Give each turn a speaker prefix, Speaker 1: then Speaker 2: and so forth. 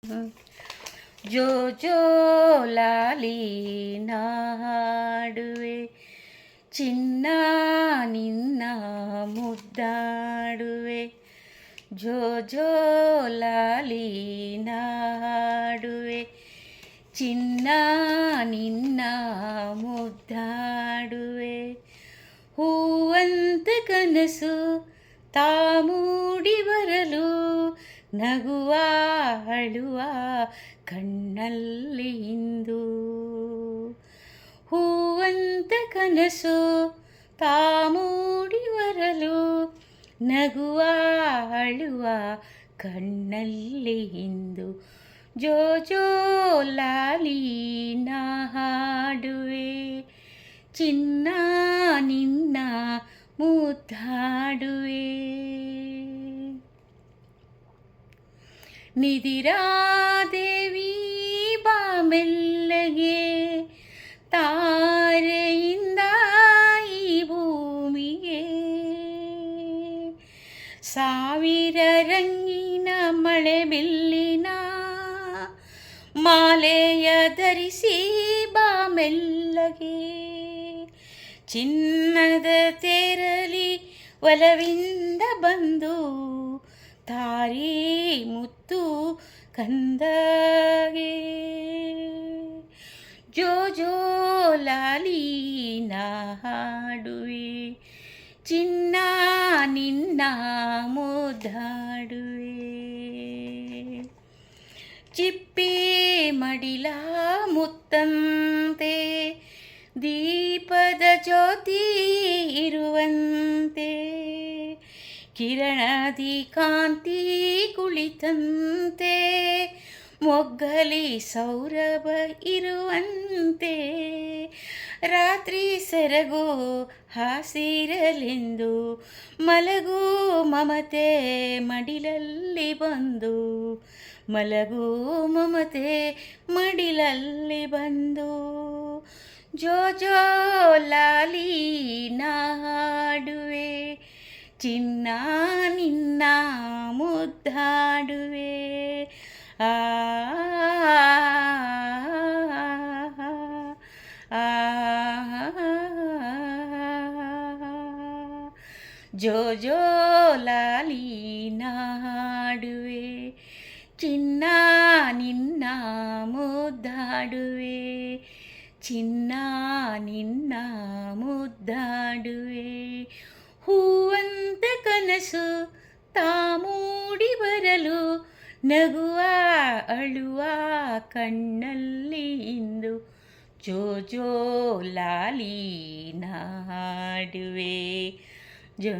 Speaker 1: ಜೋ ಜೋ ಲಾಲಿ ನಾ ಹಾಡುವೆ, ಚಿನ್ನ ನಿನ್ನ ಮುದ್ದಾಡುವೆ. ಜೋ ಜೋ ಲಾಲಿ ನಾ ಹಾಡುವೆ, ಚಿನ್ನ ನಿನ್ನ ಮುದ್ದಾಡುವೆ. ಹೂವಂತ ಕನಸು ತಾ ಮೂಡಿ ಬರಲು, ನಗುವ ಅಳುವ ಕಣ್ಣಲ್ಲಿ ಇಂದು. ಹೂವಂತ ಕನಸು ತಾ ಮೂಡಿ ಬರಲು, ನಗುವ ಅಳುವ ಕಣ್ಣಲ್ಲಿ ಇಂದು. ಜೋ ಜೋ ಲಾಲಿ ನಾ ಹಾಡುವೆ, ಚಿನ್ನ ನಿನ್ನ ಮುದ್ದಾಡುವೆ. ನಿಧಿರಾದೇವಿ ಬಾ ಮೆಲ್ಲಗೆ, ತಾರೆಯಿಂದ ಈ ಭೂಮಿಗೆ. ಸಾವಿರ ರಂಗಿನ ಮಳೆ ಬಿಲ್ಲಿನ ಮಾಲೆಯ ಧರಿಸಿ ಬಾ ಮೆಲ್ಲಗೆ. ಚಿನ್ನದ ತೇರಲಿ ಒಲವಿಂದ ಬಂದು, ತಾರಿ ಮುತ್ತು ಕಂದಗೆ. ಜೋ ಜೋ ಲಾಲಿ ನಾ ಹಾಡುವೆ, ಚಿನ್ನ ನಿನ್ನ ಮುದ್ದಾಡುವೆ. ಚಿಪ್ಪಿ ಮಡಿಲ ಮುತ್ತಂತೆ, ದೀಪದ ಜ್ಯೋತಿ ಇರುವಂತೆ. ಕಿರಣದಿ ಕಾಂತಿ ಕುಳಿತಂತೆ, ಮೊಗ್ಗಲಿ ಸೌರಭ ಇರುವಂತೆ. ರಾತ್ರಿ ಸೆರಗು ಹಾಸಿರಲೆಂದು, ಮಲಗು ಮಮತೆ ಮಡಿಲಲ್ಲಿ ಬಂದು. ಮಲಗು ಮಮತೆ ಮಡಿಲಲ್ಲಿ ಬಂದು. ಜೋ ಜೋ ಲಾಲಿ ನಾ ಹಾಡುವೆ, ಚಿನ್ನ ನಿನ್ನ ಮುದ್ದಾಡುವೆ. ಆ ಜೋ ಜೋ ಲಾಲಿ ನಾ ಹಾಡುವೆ, ಚಿನ್ನ ನಿನ್ನ ಮುದ್ದಾಡುವೆ. ಚಿನ್ನ ನಿನ್ನ ಮುದ್ದಾಡುವೆ. ಹೂವಂತ ಕನಸು ತಾ ಮೂಡಿ ಬರಲು, ನಗುವ ಅಳುವ ಕಣ್ಣಲ್ಲಿ ಇಂದು. ಜೋ ಜೋ ಲಾಲಿ ನಾ ಹಾಡುವೆ, ಜೋ